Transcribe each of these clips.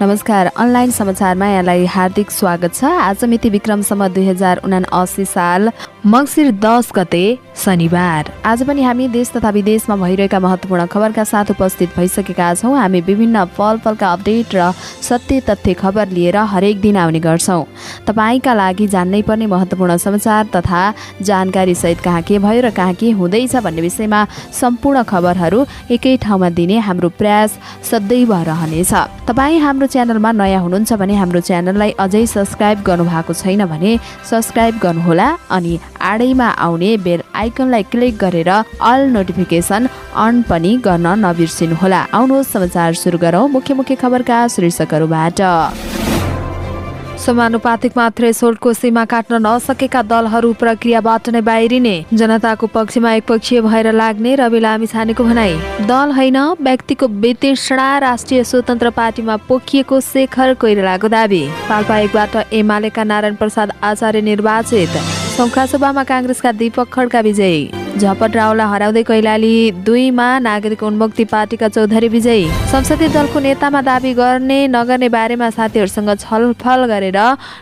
नमस्कार, अनलाइन समाचारमा यहाँलाई हार्दिक स्वागत छ। आज मिति विक्रमसम्म 2079 साल मङ्सिर 10 गते शनिबार। आज पनि हामी देश तथा विदेशमा भइरहेका महत्त्वपूर्ण खबरका साथ उपस्थित भइसकेका छौँ। हामी विभिन्न पलका अपडेट र सत्य तथ्य खबर लिएर हरेक दिन आउने गर्छौँ। तपाईका लागि जान्नै पर्ने महत्त्वपूर्ण समाचार तथा जानकारी सहित कहाँ के भयो र कहाँ के हुँदैछ भन्ने विषयमा सम्पूर्ण खबरहरू एकै ठाउँमा दिने हाम्रो प्रयास सदैव रहनेछ। तपाईँ हाम्रो च्यानलमा नयाँ हुनुहुन्छ भने हाम्रो च्यानललाई अझै सब्स्क्राइब गर्नुभएको छैन भने सब्स्क्राइब गर्नुहोला अनि आडैमा आउने बेल आइकनलाई क्लिक गरेर अल नोटिफिकेसन अन पनि गर्न नबिर्सिनुहोला। आउनुहोस् समाचार सुरु गरौँ मुख्य खबरका शीर्षकहरूबाट। समानुपातिकमा थ्रेसोल्डको सीमा काट्न नसकेका दलहरू प्रक्रियाबाट नै बाहिरिने, जनताको पक्षमा एकपक्षीय भएर लाग्ने रवि लामिछानेको भनाई। दल होइन व्यक्तिको वितृष्णा, राष्ट्रिय स्वतन्त्र पार्टीमा पोखिएको शेखर कोइरालाको दावी। पाल्पा एकबाट एमालेका नारायण प्रसाद आचार्य निर्वाचित, सौखासभामा काङ्ग्रेसका दीपक खड्का विजयी। झपट रावलाई हराउँदै कैलाली 2 मा नागरिक उन्मुक्ति पार्टीका चौधरी विजयी। संसदीय दलको नेतामा दावी गर्ने नगर्ने बारेमा साथीहरूसँग छलफल गरेर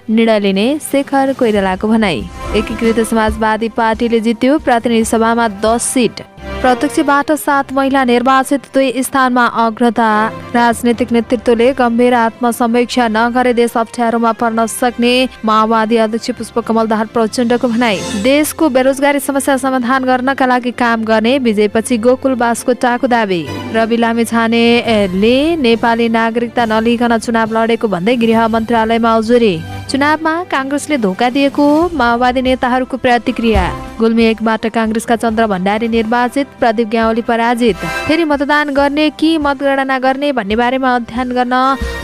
निर्णय लिने शेखर कोइरालाको भनाई। एकीकृत समाजवादी पार्टीले जित्यो, प्रतिनिधि सभामा 10 सिट। प्रत्यक्षबाट 7 महिला निर्वाचित, 2 स्थानमा अग्रता। राजनीतिक नेतृत्वले गम्भीर आत्मसमीक्षा नगरे देश अप्ठ्यारोमा पर्न सक्ने, माओवादी अध्यक्ष पुष्पकमल दाहाल प्रचण्डको भनाई। देशको बेरोजगारी समस्या समाधान गर्नका लागि काम गर्ने, विजयपछि गोकुल बास्कोटाको दावी। रवि लामिछानेले नेपाली नागरिकता नलिकन चुनाव लडेको भन्दै गृह मन्त्रालयमा उजुरी। चुनावमा काङ्ग्रेसले धोका दिएको, माओवादी नेताहरूको प्रतिक्रिया। गुल्मी 1 बाट काङ्ग्रेसका चन्द्र भण्डारी निर्वाचित, प्रदीप ग्यावाली पराजित। फेरि मतदान गर्ने कि मतगणना गर्ने भन्ने बारेमा अध्ययन गर्न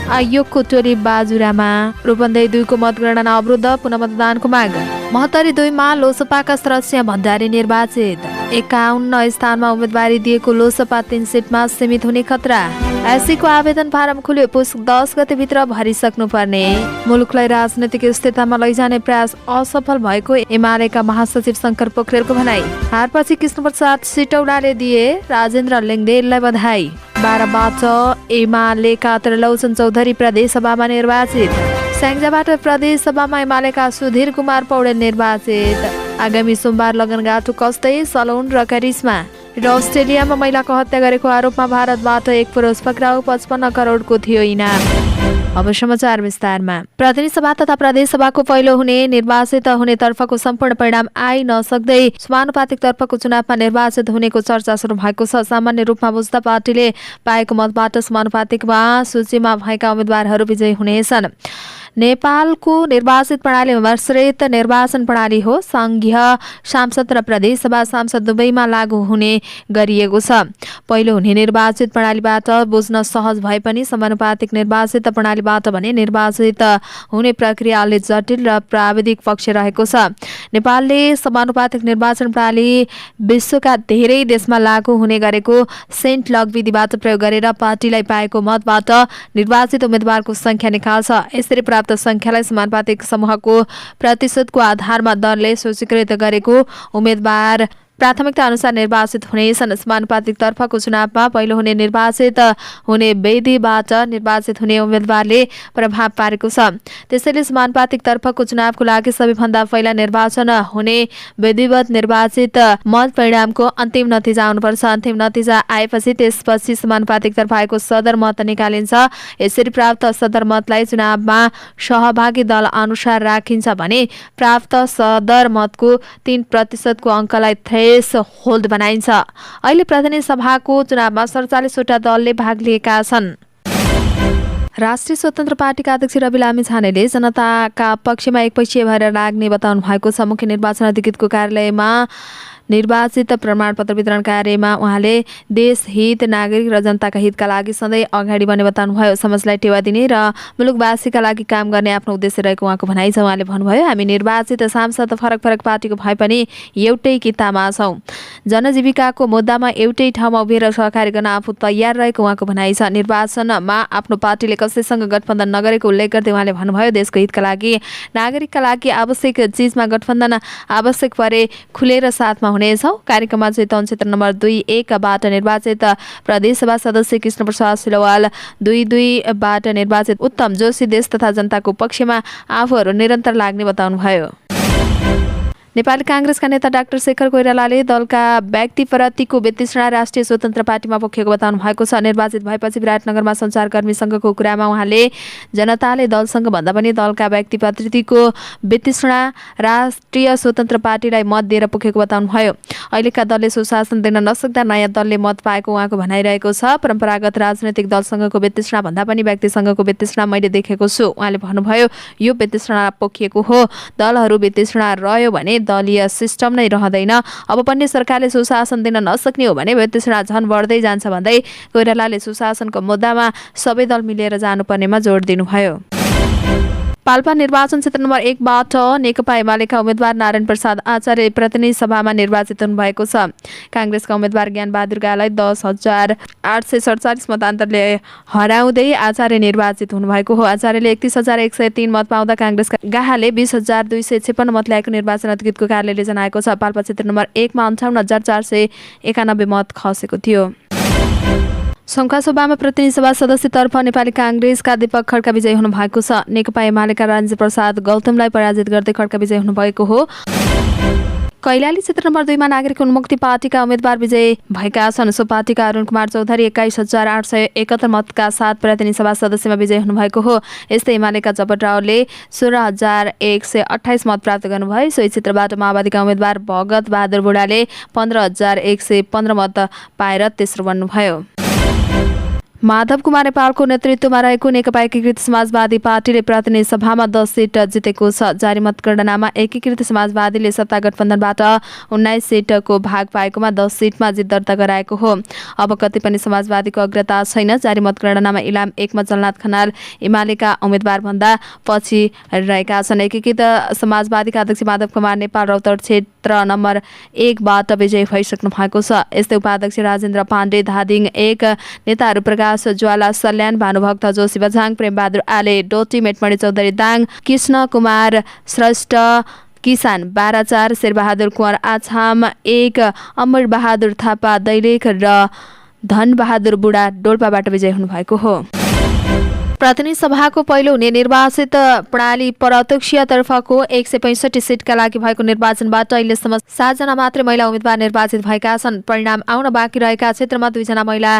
आयोगको टोली बाजुरामा। रूपन्देही 2 को मतगणना अवरुद्ध, पुनः मतदानको माग। महोत्तरी 2 मा लोसपाका शरदसिंह भण्डारी निर्वाचित। 51 स्थानमा उम्मेदवारी दिएको लोसपा 3 सिटमा सीमित हुने खतरा। एससीको आवेदन फारम खुल्यो, पुस 10 गतेभित्र भरिसक्नुपर्ने। मुलुकलाई राजनैतिक स्थिरतामा लैजाने प्रयास असफल भएको एमालेका महासचिव शङ्कर पोखरेलको भनाई। हारपछि कृष्णप्रसाद सिटौलाले दिए राजेन्द्र लिङ्गदेललाई बधाई। 12 बाट एमालेका त्रिलोचन चौधरी प्रदेशसभामा निर्वाचित। स्याङ्जाबाट प्रदेशसभामा एमालेका सुधीर कुमार पौडेल निर्वाचित। आगामी सोमबार लगनगाटो कस्दै सलोन र करिश्मा। र अस्ट्रेलियामा महिलाको हत्या गरेको आरोपमा भारतबाट एक पुरुष पक्राउ, 55 करोडको थियो इनाम। अब समाचार विस्तारमा। प्रतिनिधि सभा तथा प्रदेश सभाको पहिलो हुने निर्वाचित हुने तर्फको सम्पूर्ण परिणाम आइ नसक्दै समानुपातिक तर्फको चुनावमा निर्वाचित हुनेको चर्चा सुरु भएको छ। सामान्य रूपमा बुझ्दा पार्टीले पाएको मतबाट समानुपातिकमा सूचीमा भएका उम्मेद्वारहरू विजयी हुनेछन्। नेपालको निर्वाचित प्रणाली मिश्रित निर्वाचन प्रणाली हो। संघीय सांसद र प्रदेश सभा सांसद दुवैमा लागू हुने गरिएको छ। पहिलो हुने निर्वाचित प्रणालीबाट बुझ्न सहज भए पनि समानुपातिक निर्वाचित प्रणालीबाट भने निर्वाचित हुने प्रक्रिया अलि जटिल र प्राविधिक पक्ष रहेको छ। नेपालले समानुपातिक निर्वाचन प्रणाली विश्वका धेरै देशमा लागू हुने गरेको सेन्ट लग विधिबाट प्रयोग गरेर पार्टीलाई पाएको मतबाट निर्वाचित उम्मेदवारको संख्या निकाल्छ। यसरी प्राप्त संख्यालाई समानुपातिक समूहको प्रतिशतको आधारमा दलले सूचीकृत गरेको उम्मेदवार प्राथमिकता अनुसार निर्वाचित हुनेछन्। समानुपातिक तर्फको चुनावमा पहिलो हुने निर्वाचित हुने विधिबाट निर्वाचित हुने उम्मेदवारले प्रभाव पारेको छ। त्यसैले समानुपातिक तर्फको चुनावको लागि सबैभन्दा पहिला निर्वाचन हुने विधिवत निर्वाचित मत परिणामको अन्तिम नतिजा आउनुपर्छ। अन्तिम नतिजा आएपछि त्यसपछि समानुपातिक तर्फ आएको सदर मत निकालिन्छ। यसरी प्राप्त सदर मतलाई चुनावमा सहभागी दल अनुसार राखिन्छ भने प्राप्त सदर मतको 3% को अङ्कलाई होल्ड बनाइन्छ। अहिले प्रतिनिधि सभाको चुनावमा 47 वटा दलले भाग लिएका छन्। राष्ट्रिय स्वतन्त्र पार्टीका अध्यक्ष रवि लामिछानेले जनताका पक्षमा एकपक्षीय भएर लाग्ने बताउनु भएको छ। मुख्य निर्वाचन अधिकृतको कार्यालयमा निर्वाचित प्रमाणपत्र वितरण कार्यमा उहाँले देश हित, नागरिक र जनताका हितका लागि सधैँ अगाडि बढ्ने बताउनुभयो। समाजलाई टेवा दिने र मुलुकवासीका लागि काम गर्ने आफ्नो उद्देश्य रहेको उहाँको भनाइ छ। उहाँले भन्नुभयो, हामी निर्वाचित सांसद फरक पार्टीको भए पनि एउटै कितामा छौँ। जनजीविकाको मुद्दामा एउटै ठाउँमा उभिएर सहकारी गर्न आफू तयार रहेको उहाँको भनाइ छ। निर्वाचनमा आफ्नो पार्टीले कसैसँग गठबन्धन नगरेको उल्लेख गर्दै उहाँले भन्नुभयो, देशको हितका लागि, नागरिकका लागि आवश्यक चिजमा गठबन्धन आवश्यक परे खुलेर साथमा हुनेछ। कार्यक्रममा चितवन क्षेत्र नम्बर 2-1बाट निर्वाचित प्रदेशसभा सदस्य कृष्णप्रसाद सिलवाल, 2-2बाट निर्वाचित उत्तम जोशी देश तथा जनताको पक्षमा आफूहरू निरन्तर लाग्ने बताउनुभयो। नेपाली कांग्रेसका नेता डाक्टर शेखर कोइरालाले दलका व्यक्तिप्रतिको वितृष्णा राष्ट्रिय स्वतन्त्र पार्टीमा पोखिएको बताउनु भएको छ। निर्वाचित भएपछि विराटनगरमा सञ्चारकर्मीसँगको कुरामा उहाँले जनताले दलसँग भन्दा पनि दलका व्यक्तिप्रतिको वितृष्णा राष्ट्रिय स्वतन्त्र पार्टीलाई मत दिएर पोखेको बताउनुभयो। अहिलेका दलले सुशासन दिन नसक्दा नयाँ दलले मत पाएको उहाँको भनाइरहेको छ। परम्परागत राजनैतिक दलसँगको वितृष्णा भन्दा पनि व्यक्तिसँगको वितृष्णा मैले देखेको छु। उहाँले भन्नुभयो, यो वितृष्णा पोखिएको हो। दलहरू वितृष्णा रह्यो भने दलीय सिस्टम नै रहँदैन। अब पनि सरकारले सुशासन दिन नसक्ने हो भने वितृष्णा झन बढ्दै जान्छ भन्दै कोइरालाले सुशासनको मुद्दामा सबै दल मिलेर जानुपर्नेमा जोड दिनुभयो। पाल्पा निर्वाचन क्षेत्र नम्बर 1बाट नेकपा एमालेका उम्मेद्वार नारायण प्रसाद आचार्य प्रतिनिधि सभामा निर्वाचित हुनुभएको छ। कांग्रेसका उम्मेद्वार ज्ञानबहादुर गालाई 10,847 मतान्तरले हराउँदै आचार्य निर्वाचित हुनुभएको हो। आचार्यले 31,103 मत पाउँदा कांग्रेसका गाहाले 20,256 मत ल्याएको निर्वाचन अधिकृतको कार्यालयले जनाएको छ। पाल्पा क्षेत्र नम्बर 1मा 58,491 मत खसेको थियो। सङ्खुवासभामा प्रतिनिधि सभा सदस्यतर्फ नेपाली कांग्रेसका दीपक खड्का विजयी हुनु भएको छ। नेकपा एमालेका राजेन्द्र प्रसाद गौतमलाई पराजित गर्दै खड्का विजयी हुनुभएको हो। कैलाली क्षेत्र नम्बर 2मा नागरिक उन्मुक्ति पार्टीका उम्मेद्वार विजयी भएका छन्। सो पार्टीका अरुण कुमार चौधरी 21,871 मतका साथ प्रतिनिधि सभा सदस्यमा विजयी हुनुभएको हो। यस्तै एमालेका जपट रावलले 16,128 मत प्राप्त गर्नुभयो। सोही क्षेत्रबाट माओवादीका उम्मेद्वार भगत बहादुर बुढाले 15,115 मत पाएर तेस्रो बन्नुभयो। माधव कुमार नेपालको नेतृत्वमा रहेको नेकपा एकीकृत समाजवादी पार्टीले प्रतिनिधि सभामा 10 सिट जितेको छ। जारी मतगणनामा एकीकृत समाजवादीले सत्ता गठबन्धनबाट 19 सिटको भाग पाएकोमा 10 सिटमा जित दर्ता गराएको हो। अब कतै पनि समाजवादीको अग्रता छैन। जारी मतगणनामा इलाम 1मा जलनाथ खनाल एमालेका उम्मेद्वार भन्दा पछि रहेका छन्। एकीकृत समाजवादीका अध्यक्ष माधव कुमार नेपाल रौतहट क्षेत्र नम्बर 1बाट विजयी भइसक्नु भएको छ। यस्तै उपाध्यक्ष राजेन्द्र पाण्डे धादिङ 1, नेताहरू प्रकाश ज्वाला सल्यान, भानुभक्त जोशी बझाङ, प्रेमबहादुर आले डोटी, मेटमणि चौधरी दाङ, कृष्ण कुमार श्रेष्ठ किसान 12-4, शेरबहादुर कुँवर आछाम 1, अमर बहादुर थापा दैलेख र धनबहादुर बुढा डोल्पाबाट विजयी हुनुभएको हो। प्रतिनिधि सभाको पहिलो हुने निर्वाचित प्रणाली प्रत्यक्षतर्फको 165 सिटका लागि भएको निर्वाचनबाट अहिलेसम्म 7 जना मात्रै महिला उम्मेद्वार निर्वाचित भएका छन्। परिणाम आउन बाँकी रहेका क्षेत्रमा 2 जना महिला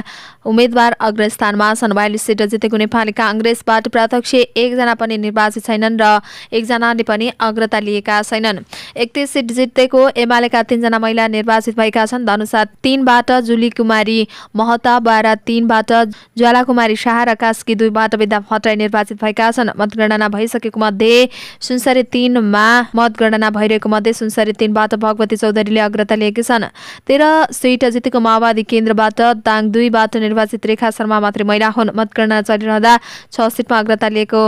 उम्मेद्वार अग्रस्थानमा छन्। 42 सिट जितेको नेपाली कांग्रेसबाट प्रत्यक्ष 1 जना पनि निर्वाचित छैनन् र 1 जनाले पनि अग्रता लिएका छैनन्। 31 सिट जितेको एमालेका 3 जना महिला निर्वाचित भएका छन्। धनुषा 3बाट जुली कुमारी महता, बारा 3बाट ज्वाला कुमारी शाह र कास्की 2बाट भट्टराई निर्वाचित भएका छन्। मतगणना भइसकेको मध्ये सुनसरी 3मा मतगणना भइरहेको मध्ये सुनसरी 3बाट भगवती चौधरीले अग्रता लिएकी छन्। 13 सिट जितेको माओवादी केन्द्रबाट दाङ 2बाट निर्वाचित रेखा शर्मा मात्रै महिला हुन्। मतगणना चलिरहँदा 6 सिटमा अग्रता लिएको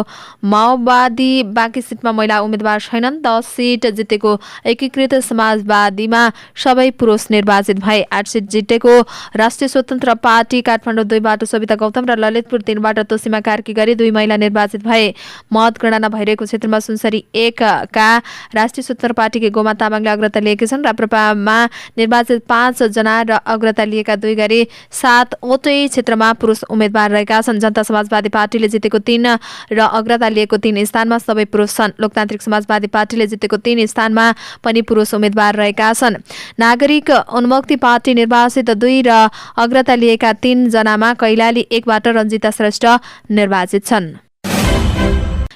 माओवादी बाँकी सिटमा महिला उम्मेद्वार छैनन्। 10 सिट जितेको एकीकृत समाजवादीमा सबै पुरुष निर्वाचित भए। 8 सिट जितेको राष्ट्रिय स्वतन्त्र पार्टी काठमाडौँ 2बाट सविता गौतम र ललितपुर 3बाट तोसीमा कार्की गरी 2 महिला निर्वाचित भए। मतगणना भइरहेको क्षेत्रमा सुनसरी 1का राष्ट्रिय स्वतन्त्र पार्टीकी गोमा तामाङले अग्रता लिएकी छन्। राप्रपामा निर्वाचित 5 जना र अग्रता लिएका 2 गरी 7 वटै क्षेत्रमा पुरुष उम्मेद्वार रहेका छन्। जनता समाजवादी पार्टीले जितेको 3 र अग्रता लिएको 3 स्थानमा सबै पुरुष छन्। लोकतान्त्रिक समाजवादी पार्टीले जितेको 3 स्थानमा पनि पुरुष उम्मेद्वार रहेका छन्। नागरिक उन्मुक्ति पार्टी निर्वाचित 2 र अग्रता लिएका 3 जनामा कैलाली 1बाट रञ्जिता श्रेष्ठ निर्वाचित छन्।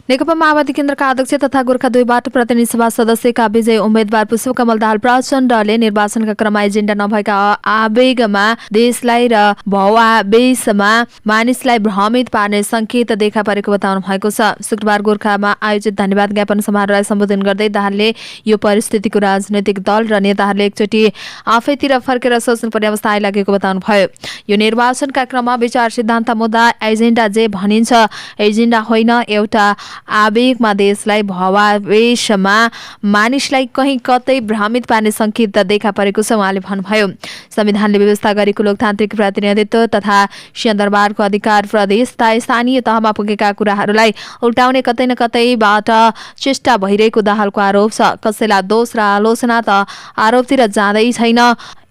नेकपा माओवादी केन्द्रका अध्यक्ष तथा गोर्खा 2बाट प्रतिनिधि सभा सदस्यका विजयी उम्मेद्वार पुष्पकमल दाहाल प्रचण्डले निर्वाचनका क्रममा एजेन्डा नभएका आवेगमा देशलाई र भवावेशमा मानिसलाई भ्रमित पार्ने संकेत देखा परेको बताउनु भएको छ। शुक्रबार गोर्खामा आयोजित धन्यवाद ज्ञापन समारोहलाई सम्बोधन गर्दै दाहालले यो परिस्थितिको राजनैतिक दल र नेताहरूले एकचोटि आफैतिर फर्केर सोच्नुपर्ने अवस्था आइलागेको बताउनु भयो। यो निर्वाचनका क्रममा विचार सिद्धान्त मुद्दा एजेन्डा जे भनिन्छ एजेन्डा होइन, एउटा आवेगमा देशलाई भवावेशमा मानिसलाई कहीँ कतै भ्रमित पार्ने सङ्केत देखा परेको छ उहाँले भन्नुभयो। संविधानले व्यवस्था गरेको लोकतान्त्रिक प्रतिनिधित्व तथा सिंहदरबारको अधिकार प्रदेश तथा स्थानीय तहमा पुगेका कुराहरूलाई उल्टाउने कतै न कतैबाट चेष्टा भइरहेको दाहालको आरोप छ। कसैलाई दोष र आलोचना त आरोपतिर जाँदै छैन,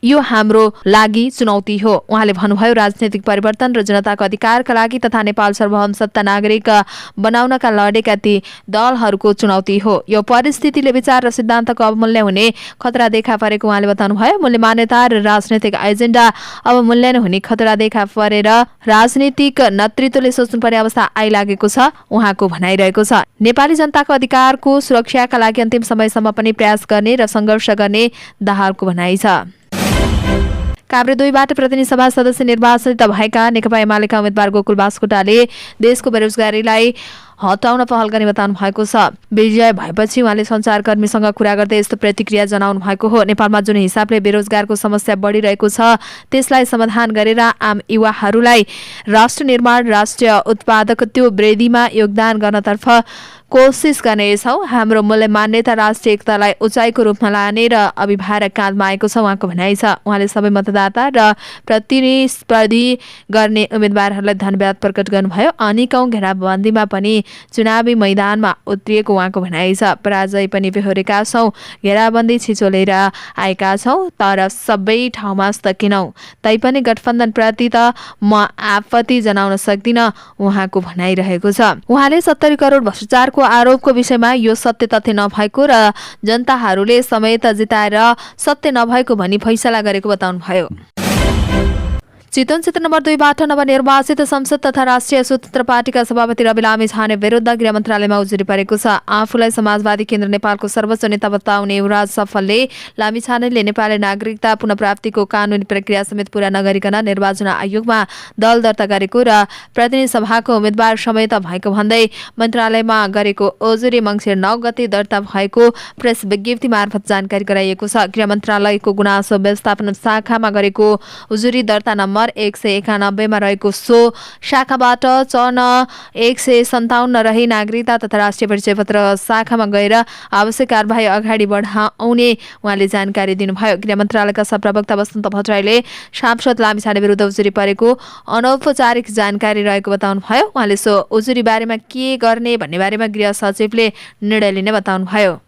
यो हाम्रो लागि चुनौती हो। उहाँले भन्नुभयो राजनीतिक परिवर्तन र जनताको अधिकारका लागि तथा नेपाल सार्वभौम सत्ता नागरिक बनाउनका लडेका ती दलहरूको चुनौती हो। यो परिस्थितिले विचार र सिद्धान्तको अवमूल्य हुने खतरा देखा परेको उहाँले बताउनुभयो। मूल्य मान्यता र राजनैतिक एजेन्डा अवमूल्यन हुने खतरा देखा परेर राजनीतिक नेतृत्वले सोच्नुपर्ने अवस्था आइलागेको छ उहाँको भनाइरहेको छ। नेपाली जनताको अधिकारको सुरक्षाका लागि अन्तिम समयसम्म पनि प्रयास गर्ने र सङ्घर्ष गर्ने दाहालको भनाइ छ। काभ्रे 2बाट प्रतिनिधि सभा सदस्य निर्वाचित भएका नेकपा एमालेका उम्मेद्वार गोकुल बास्कोटाले देशको बेरोजगारीलाई हटाउन पहल गर्ने बताउनु भएको छ। विजय भएपछि उहाँले सञ्चारकर्मीसँग कुरा गर्दै यस्तो प्रतिक्रिया जनाउनु भएको हो। नेपालमा जुन हिसाबले बेरोजगारको समस्या बढिरहेको छ त्यसलाई समाधान गरेर आम युवाहरूलाई राष्ट्र निर्माण राष्ट्रिय उत्पादकत्व वृद्धिमा योगदान गर्नतर्फ कोसिस गर्नेछौँ। हाम्रो मूल्य मान्यता राष्ट्रिय एकतालाई उचाइको रूपमा लाने र अभिभावक काँधमा आएको छ उहाँको भनाइ छ। उहाँले सबै मतदाता र प्रतिस्पर्धी गर्ने उम्मेद्वारहरूलाई धन्यवाद प्रकट गर्नुभयो। अनेकौं घेराबन्दीमा पनि चुनावी मैदानमा उत्रिएको उहाँको भनाइ छ। पराजय पनि बेहोरेका छौँ, घेराबन्दी छिचोलेर आएका छौँ तर सबै ठाउँमा सकेनौँ। तैपनि गठबन्धनप्रति त म आपत्ति जनाउन सक्दिनँ उहाँको भनाइरहेको छ। उहाँले 70 करोड भ्रष्टाचारको आरोपको विषयमा यो सत्य तथ्य नभएको र जनताहरूले समेत जिताएर सत्य नभएको भनी फैसला गरेको बताउनुभयो। चितवन क्षेत्र नम्बर 2बाट नवनिर्वाचित संसद तथा राष्ट्रिय स्वतन्त्र पार्टीका सभापति रवि लामिछाने विरुद्ध गृह मन्त्रालयमा उजुरी परेको छ। आफूलाई समाजवादी केन्द्र नेपालको सर्वोच्च नेता बताउने युवराज सफलले लामिछानेले नेपाली नागरिकता पुनःप्राप्तिको कानूनी प्रक्रिया समेत पूरा नगरिकन निर्वाचन आयोगमा दल दर्ता गरेको र प्रतिनिधि सभाको उम्मेद्वार समेत भएको भन्दै मन्त्रालयमा गरेको उजुरी मङ्सिर 9 गते दर्ता भएको प्रेस विज्ञप्ति मार्फत जानकारी गराइएको छ। गृह मन्त्रालयको गुनासो व्यवस्थापन शाखामा गरेको उजुरी दर्ता नम्बर 191 मा रहेको सो शाखाबाट चन 157 रही नागरिकता तथा राष्ट्रिय परिचय पत्र शाखामा गएर आवश्यक कारबाही अगाडि बढाउने उहाँले जानकारी दिनुभयो। गृह मन्त्रालयका सहप्रवक्ता वसन्त भट्टराईले सांसद लामिछाने विरुद्ध उजुरी परेको अनौपचारिक जानकारी रहेको बताउनुभयो। उहाँले सो उजुरी बारेमा के गर्ने भन्ने बारेमा गृह सचिवले निर्णय लिने बताउनुभयो।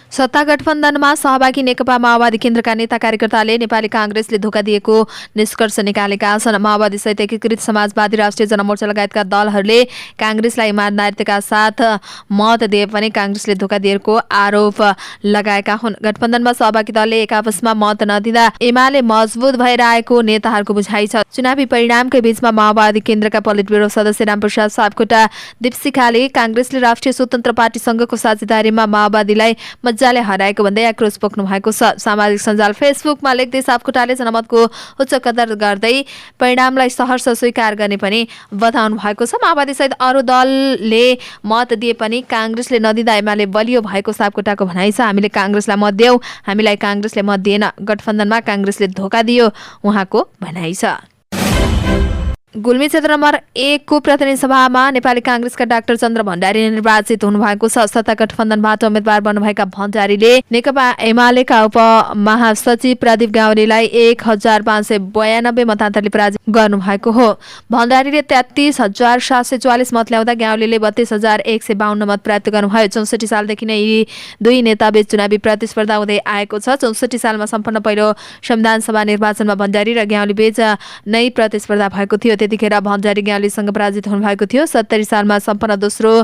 सत्ता गठबन्धनमा सहभागी नेकपा माओवादी केन्द्रका नेता कार्यकर्ताले नेपाली कांग्रेसले धोका दिएको निष्कर्ष निकालेका छन्। माओवादी सहित एकीकृत समाजवादी राष्ट्रिय जनमोर्चा लगायतका दलहरूले कांग्रेसलाई इमानदारीका साथ मत दिए पनि कांग्रेसले धोका दिएको आरोप लगाएका हुन्। गठबन्धनमा सहभागी दलले एक आपसमा मत नदिँदा एमाले मजबुत भएर आएको नेताहरूको बुझाइ छ। चुनावी परिणामकै बीचमा माओवादी केन्द्रका पोलिट ब्युरो सदस्य रामप्रसाद सापकोटा दीपशिखाले कांग्रेसले राष्ट्रिय स्वतन्त्र पार्टी संघको साझेदारीमा माओवादीलाई मजाले हराएको भन्दै आक्रोश पोख्नु भएको छ। सामाजिक सञ्जाल फेसबुकमा लेख्दै सापकोटाले जनमतको उच्च कदर गर्दै परिणामलाई सहर्ष स्वीकार गर्ने पनि बताउनु भएको छ। माओवादी सहित अरू दलले मत दिए पनि कांग्रेसले नदिँदा एमाले बलियो भएको सापकोटाको भनाइ छ। हामीले कांग्रेसलाई मत दियौं, हामीलाई कांग्रेसले मत दिएन, गठबन्धनमा कांग्रेसले धोका दियो उहाँको भनाइ छ। गुल्मी क्षेत्र नम्बर 1 को प्रतिनिधि सभामा नेपाली कांग्रेसका डाक्टर चन्द्र भण्डारी निर्वाचित हुनुभएको छ। सत्ता गठबन्धनबाट उम्मेद्वार बन्नुभएका भण्डारीले नेकपा एमालेका उपमहासचिव प्रदीप गाउँलेलाई 1592 मतान्तरले पराजित गर्नुभएको हो। भण्डारीले 33,744 मत ल्याउँदा गाउँलेले 32,152 मत प्राप्त गर्नुभयो। 64 सालदेखि नै यी दुई नेताबीच चुनावी प्रतिस्पर्धा हुँदै आएको छ। 64 सालमा सम्पन्न पहिलो संविधान सभा निर्वाचनमा भण्डारी र गाउँलेबीच नै प्रतिस्पर्धा भएको थियो। त्यतिखेर भण्डारी गाउँलेसँग पराजित हुनुभएको थियो। 70 सालमा सम्पन्न दोस्रो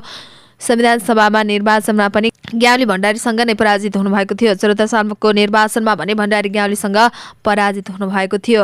संविधान सभामा निर्वाचनमा पनि गाउँले भण्डारीसँग नै पराजित हुनुभएको थियो। 74 सालको निर्वाचनमा भने भण्डारी गाउँलेसँग पराजित हुनुभएको थियो।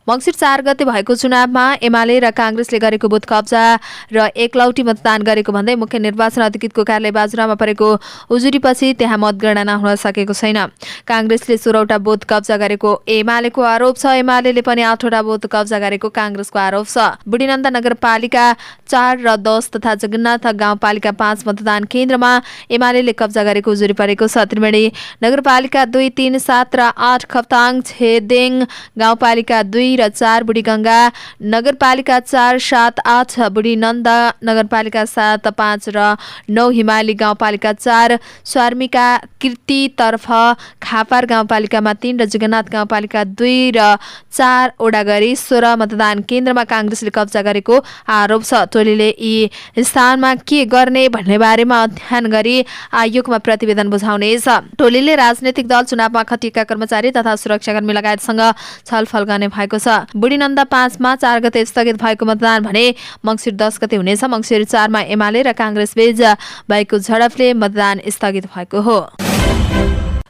मङ्सिर 4 गते भएको चुनावमा एमाले र कांग्रेसले गरेको बुथ कब्जा र एकलौटी मतदान गरेको भन्दै मुख्य निर्वाचन अधिकृतको कार्यालय बाजुरामा परेको उजुरीपछि त्यहाँ मतगणना हुन सकेको छैन। कांग्रेसले 16वटा बुथ कब्जा गरेको एमालेको आरोप छ। एमालेले पनि 8वटा बुथ कब्जा गरेको कांग्रेसको आरोप छ। बुढीनन्दा नगरपालिका 4 र 10 तथा जगन्नाथ गाउँपालिका 5 मतदान केन्द्रमा एमालेले कब्जा गरेको उजुरी परेको छ। त्रिवेणी नगरपालिका 2, 3, 7 र 8, खप्ताङ छेदेङ गाउँपालिका 2 र 4 बुढीगङ्गा नगरपालिका 4, 7, 8 बुढीनन्दा नगरपालिका 7, 5 र 9 हिमाली गाउँपालिका 4, स्वार्मिका कृतितर्फ खापार गाउँपालिकामा 3 र जगन्नाथ गाउँपालिका 2 र 4 वडा गरी 16 मतदान केन्द्रमा काङ्ग्रेसले कब्जा गरेको आरोप छ। टोलीले यी स्थानमा के गर्ने भन्ने बारेमा अध्ययन गरी आयोगमा प्रतिवेदन बुझाउनेछ। टोलीले राजनैतिक दल, चुनावमा खटिएका कर्मचारी तथा सुरक्षाकर्मी लगायतसँग छलफल गर्ने भएको छ। बुढीनन्दा 5 मा 4 गते स्थगित भएको मतदान भने मङ्सिर 10 गते हुनेछ। मङ्सिर 4 मा एमाले र काङ्ग्रेस बीच भएको झडपले मतदान स्थगित भएको हो।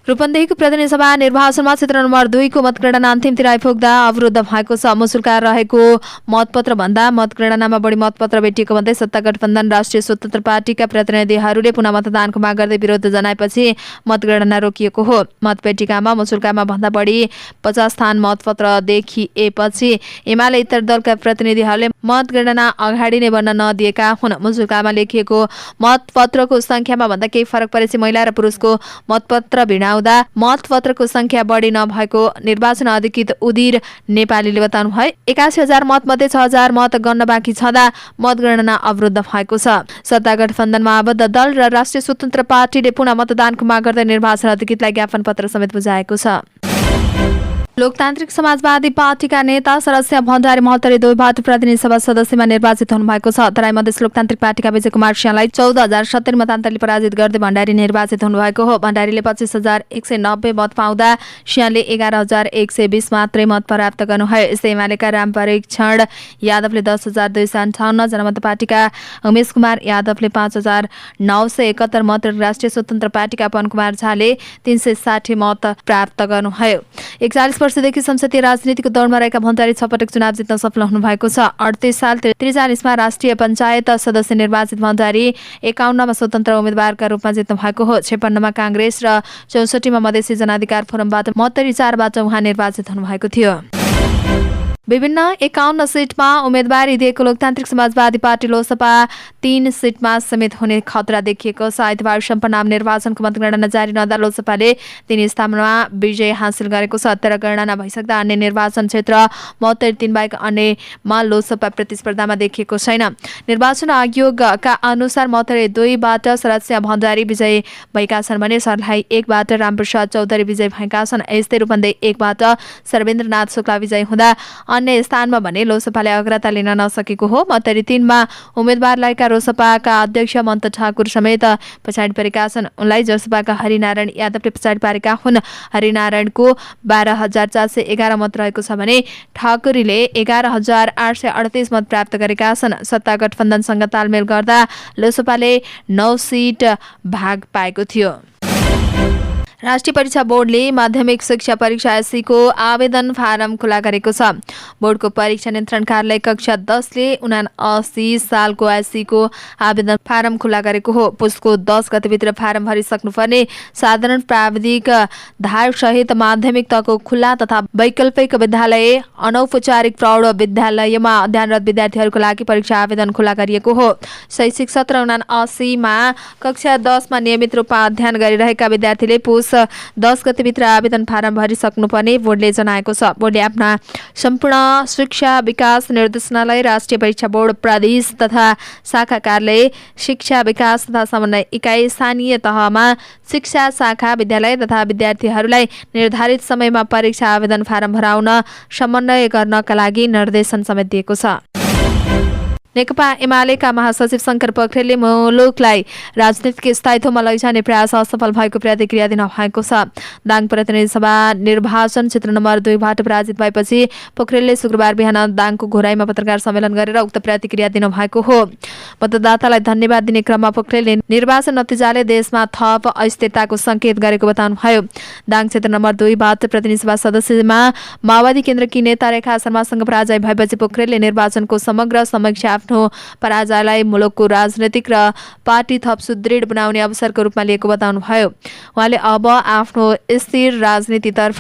रूपन्देहीको प्रतिनिधि सभा निर्वाचनमा क्षेत्र नम्बर 2 को मतगणना अन्तिमतिर आइपुग्दा अवरुद्ध भएको छ। मुसुल्का रहेको मतपत्र भन्दा मतगणनामा बढी मतपत्र भेटिएको भन्दै सत्ता गठबन्धन राष्ट्रिय स्वतन्त्र पार्टीका प्रतिनिधिहरूले पुनः मतदानको माग गर्दै विरोध जनाएपछि मतगणना रोकिएको हो। मतपेटिकामा मुसुल्कामा भन्दा बढी 50 स्थान मतपत्र देखिएपछि एमाले इतर दलका प्रतिनिधिहरूले मतगणना अगाडि नै बन्न नदिएका हुन्। मुसुल्कामा लेखिएको मतपत्रको संख्यामा भन्दा केही फरक परेपछि महिला र पुरुषको मतपत्र भिडाउँदा मतपत्रको संख्या बढी नभएको निर्वाचन अधिकृत उदिर नेपालीले बताउनु भयो। 81,000 मत मध्ये 6,000 मत गन्न बाँकी छँदा मतगणना अवरुद्ध भएको छ। सत्ता गठबन्धनमा आबद्ध दल र राष्ट्रिय स्वतन्त्र पार्टीले पुनः मतदानको माग गर्दै निर्वाचन अधिकृतलाई ज्ञापन पत्र समेत बुझाएको छ। लोकतान्त्रिक समाजवादी पार्टीका नेता शरद सिंह भण्डारी महोत्तरी 2बाट प्रतिनिधि सभा सदस्यमा निर्वाचित हुनुभएको छ। तराई मधेस लोकतान्त्रिक पार्टीका विजय कुमार सिंहलाई 14,070 मतान्तरले पराजित गर्दै भण्डारी निर्वाचित हुनुभएको हो। भण्डारीले 25,190 मत पाउँदा सिंहले 11,120 मात्रै मत प्राप्त गर्नुभयो। यस्तै एमालेका राम परीक्षण यादवले 10,258, जनमत पार्टीका उमेश कुमार यादवले 5,971 मत र राष्ट्रिय स्वतन्त्र पार्टीका पवन कुमार झाले 360 मत प्राप्त गर्नुभयो। 41 वर्षदेखि संसदीय राजनीतिको दौडमा रहेका भण्डारी 6 पटक चुनाव जित्न सफल हुनुभएको छ। 38 साल 43 मा राष्ट्रिय पञ्चायत सदस्य निर्वाचित भण्डारी 51 मा स्वतन्त्र उम्मेद्वारका रूपमा जित्नु भएको हो। 56 मा काङ्ग्रेस र 64 मा मधेसी जनाधिकार फोरमबाट महोत्तरी 4बाट उहाँ निर्वाचित हुनुभएको थियो। विभिन्न 51 सिटमा उम्मेदवारी दिएको लोकतान्त्रिक समाजवादी पार्टी लोसपा 3 सिटमा समेत हुने खतरा देखिएको छ। आइतबार सम्पन्न आम निर्वाचनको मतगणना जारी रहँदा लोसपाले 3 स्थानमा विजय हासिल गरेको छ। तर गणना भइसक्दा अन्य निर्वाचन क्षेत्र महोत्तरी 3 बाहेक अन्यमा लोसपा प्रतिस्पर्धामा देखिएको छैन। निर्वाचन आयोगका अनुसार महोत्तरी 2बाट शरद सिंह भण्डारी विजय भएका छन् भने सर्लाही 1बाट रामप्रसाद चौधरी विजय भएका छन्। यस्तै रूपन्देही 1बाट सर्वेन्द्रनाथ शुक्ला विजय हुँदा अन्य स्थानमा भने लोसपाले अग्रता लिन नसकेको हो। महोत्तरी 3 मा उम्मेद्वार लगाएका लोसपाका अध्यक्ष मन्त ठाकुर समेत पछाडि परेका छन्। उनलाई जसपाका हरिनारायण यादवले पछाडि पारेका हुन्। हरिनारायणको 12,411 मत रहेको छ भने ठाकुरीले 11,838 मत प्राप्त गरेका छन्। सत्ता गठबन्धनसँग तालमेल गर्दा लोसपाले 9 सिट भाग पाएको थियो। राष्ट्रिय परीक्षा बोर्डले माध्यमिक शिक्षा परीक्षा एससीको आवेदन फारम खुला गरेको छ। बोर्डको परीक्षा नियन्त्रण कार्यालय कक्षा 10 ले 79 सालको एससीको आवेदन फारम खुला गरेको हो। पुसको 10 गतेभित्र फारम भरिसक्नुपर्ने साधारण प्राविधिक धार सहित माध्यमिक तहको खुल्ला तथा वैकल्पिक विद्यालय अनौपचारिक प्रौढ विद्यालयमा अध्ययनरत विद्यार्थीहरूको लागि परीक्षा आवेदन खुला गरिएको हो। शैक्षिक सत्र 79 मा कक्षा 10 मा नियमित रूपमा अध्ययन गरिरहेका विद्यार्थीले पुस 10 गतेभित्र आवेदन फारम भरिसक्नुपर्ने बोर्डले जनाएको छ। बोर्डले आफ्ना सम्पूर्ण शिक्षा विकास निर्देशनालय, राष्ट्रिय परीक्षा बोर्ड प्रदेश तथा शाखा कार्यालय, शिक्षा विकास तथा समन्वय इकाइ, स्थानीय तहमा शिक्षा शाखा, विद्यालय तथा विद्यार्थीहरूलाई निर्धारित समयमा परीक्षा आवेदन फारम भराउन समन्वय गर्नका लागि निर्देशन समेत दिएको छ। नेकपा एमालेका महासचिव शङ्कर पोखरेलले मुलुकलाई राजनीतिक स्थायित्वमा लैजाने प्रयास असफल भएको प्रतिक्रिया दिनुभएको छ। दाङ प्रतिनिधि सभा निर्वाचन क्षेत्र नम्बर 2बाट पराजित भएपछि पोखरेलले शुक्रबार बिहान दाङको घोराईमा पत्रकार सम्मेलन गरेर उक्त प्रतिक्रिया दिनुभएको हो। मतदातालाई धन्यवाद दिने क्रममा पोखरेलले निर्वाचन नतिजाले देशमा थप अस्थिरताको सङ्केत गरेको बताउनुभयो। दाङ क्षेत्र नम्बर 2बाट प्रतिनिधि सभा सदस्यमा माओवादी केन्द्रकी नेता रेखा शर्मासँग पराजय भएपछि पोखरेलले निर्वाचनको समग्र समीक्षा आफ्नो पराजयलाई मुलुकको राजनीतिक र पार्टी थप सुदृढ बनाउने अवसरको रूपमा लिएको बताउनुभयो। उहाँले अब आफ्नो स्थिर राजनीतितर्फ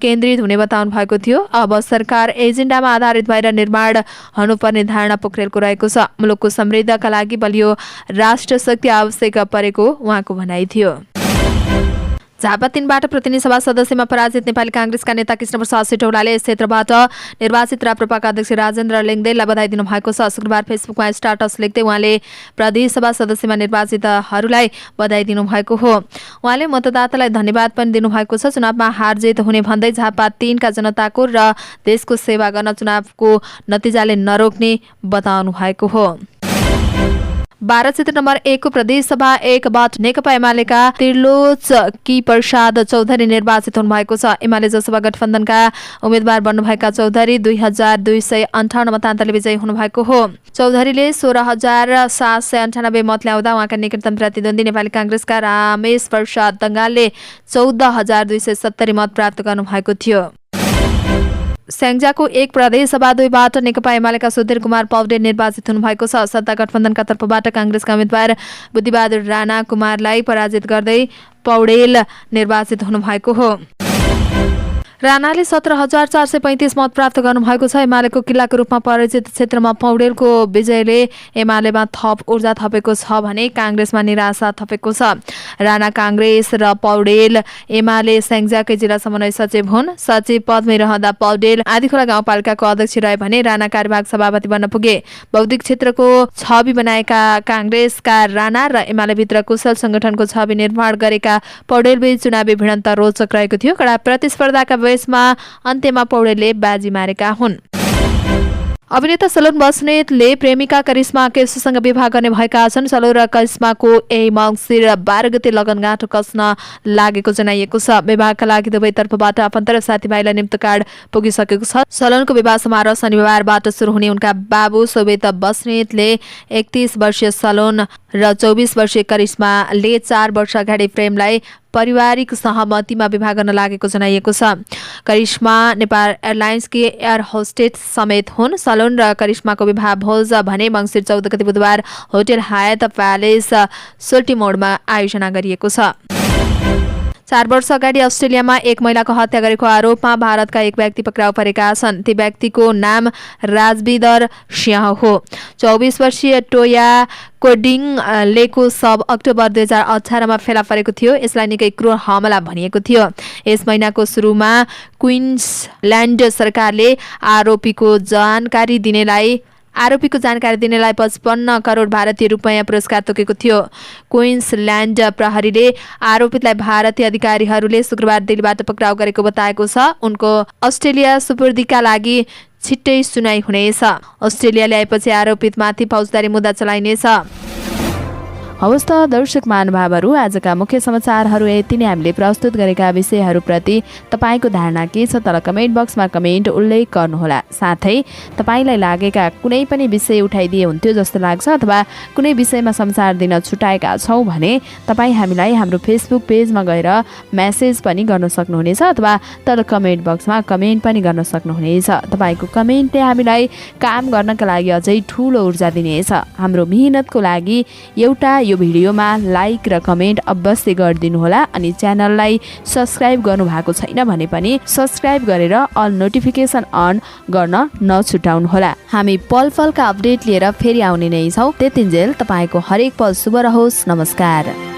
केन्द्रित हुने बताउनु भएको थियो। अब सरकार एजेन्डामा आधारित भएर निर्माण हुनुपर्ने धारणा पोखरेलको रहेको छ। मुलुकको समृद्धिका लागि बलियो राष्ट्र शक्ति आवश्यक परेको उहाँको भनाइ थियो। झापा 3बाट प्रतिनिधि सभा सदस्यमा पराजित नेपाली कांग्रेसका नेता कृष्णप्रसाद सिटौलाले यस क्षेत्रबाट निर्वाचित राप्रपाका अध्यक्ष राजेन्द्र लिङ्गदेललाई बधाई दिनुभएको छ। शुक्रबार फेसबुकमा स्टाटस लेख्दै उहाँले प्रदेश सभा सदस्यमा निर्वाचितहरूलाई बधाई दिनुभएको हो। उहाँले मतदातालाई धन्यवाद पनि दिनुभएको छ। चुनावमा हारजित हुने भन्दै झापा 3का जनताको र देशको सेवा गर्न चुनावको नतिजाले नरोक्ने बताउनु भएको हो। 12 क्षेत्र नम्बर 1 को प्रदेश सभा 1बाट नेकपा एमालेका त्रिलोचकी प्रसाद चौधरी निर्वाचित हुनुभएको छ। एमाले जसपा गठबन्धनका उम्मेद्वार बन्नुभएका चौधरी 2258 मतान्तरले विजयी हुनुभएको हो। चौधरीले 16798 मत ल्याउँदा उहाँका निकटतम प्रतिद्वन्दी नेपाली कांग्रेसका रामेश प्रसाद दङ्गालले 14270 मत प्राप्त गर्नुभएको थियो। स्याङ्जाको 1 प्रदेश सभा 2बाट नेकपा एमालेका सुधीर कुमार पौडेल निर्वाचित हुनुभएको छ। सत्ता गठबन्धनका तर्फबाट कांग्रेसका उम्मेद्वार बुद्धिबहादुर राणा कुमारलाई पराजित गर्दै पौडेल निर्वाचित हुनुभएको हो। राणाले 17435 मत प्राप्त गर्नुभएको छ। एमालेको किल्लाको रूपमा परिचित क्षेत्रमा पौडेलको विजयले एमालेमा थप ऊर्जा थपेको छ भने कांग्रेसमा निराशा थपेको छ। राणा कांग्रेस र पौडेल एमाले स्याङ्जाकै जिल्ला समन्वय सचिव हुन्। सचिव पदमै रहँदा पौडेल आदिखोला गाउँपालिकाको अध्यक्ष रहे भने राणा कार्यवाहक सभापति बन्न पुगे। बौद्धिक क्षेत्रको छवि बनाएका कांग्रेसका राणा र एमालेभित्र कुशल संगठनको छवि निर्माण गरेका पौडेलबीच चुनावी भिडन्त रोचक रहेको थियो। कडा प्रतिस्पर्धाका यसमा अन्त्यमा पौडेलले बाजी मारेका हुन्। अभिनेता सलोन बस्नेतले प्रेमिका करिश्मा केशसँग विवाह गर्ने भएका छन्। सलोन र करिश्माको यही मङ्सिर 12 गते लगनगाँठो कस्न लागेको जनाइएको छ। विवाहका लागि दुवैतर्फबाट आफन्त र साथीभाइलाई निम्तो कार्ड पुगिसकेको छ। सलोनको विवाह समारोह शनिबारबाट सुरु हुने उनका बाबु सोभित बस्नेतले 31 वर्षीय सलोन र 24 वर्षीय करिश्माले 4 वर्ष अगाडि प्रेमलाई पारिवारिक सहमतिमा विवाह गर्न लागेको जनाइएको छ। करिश्मा नेपाल एयरलाइन्सकी एयर होस्टेस समेत हुन्। सलोन र करिश्माको विवाह भोज भने मङ्सिर 14 गते बुधबार होटल हायत प्यालेस सोल्टिमोडमा आयोजना गरिएको छ। 4 वर्ष अगाडि अस्ट्रेलियामा एक महिलाको हत्या गरेको आरोपमा भारतका एक व्यक्ति पक्राउ परेका छन्। ती व्यक्तिको नाम राजविदर सिंह हो। 24 वर्षीय टोया कोडिङलेको शव अक्टोबर 2018मा फेला परेको थियो। यसलाई निकै क्रूर हमला भनिएको थियो। यस महिनाको सुरुमा क्वीन्सल्यान्ड सरकारले आरोपीको जानकारी दिनेलाई 55 करोड भारतीय रुपैयाँ पुरस्कार तोकेको थियो। क्वीन्सल्यान्ड प्रहरीले आरोपितलाई भारतीय अधिकारीहरूले शुक्रबार दिल्लीबाट पक्राउ गरेको बताएको छ। उनको अस्ट्रेलिया सुपुर्दीका लागि छिट्टै सुनाई हुनेछ। अस्ट्रेलिया ल्याएपछि आरोपितमाथि फौजदारी मुद्दा चलाइनेछ। हवस् त दर्शक महानुभावहरू, आजका मुख्य समाचारहरू यति नै। हामीले प्रस्तुत गरेका विषयहरूप्रति तपाईँको धारणा के छ तल कमेन्ट बक्समा कमेन्ट उल्लेख गर्नुहोला। साथै तपाईँलाई लागेका कुनै पनि विषय उठाइदिए हुन्थ्यो जस्तो लाग्छ अथवा कुनै विषयमा समाचार दिन छुटाएका छौँ भने तपाईँ हामीलाई हाम्रो फेसबुक पेजमा गएर मेसेज पनि गर्न सक्नुहुनेछ अथवा तल कमेन्ट बक्समा कमेन्ट पनि गर्न सक्नुहुनेछ। तपाईँको कमेन्टले हामीलाई काम गर्नका लागि अझै ठुलो ऊर्जा दिनेछ। हाम्रो मेहनतको लागि एउटा यो भिडियोमा लाइक र कमेन्ट अवश्य गरिदिनुहोला। अनि च्यानललाई सब्स्क्राइब गर्नुभएको छैन भने पनि सब्स्क्राइब गरेर अल नोटिफिकेसन अन गर्न नछुटाउनुहोला। हामी पल पलका अपडेट लिएर फेरि आउने नै छौँ। त्यतिन्जेल तपाईँको हरेक पल शुभ रहोस्। नमस्कार।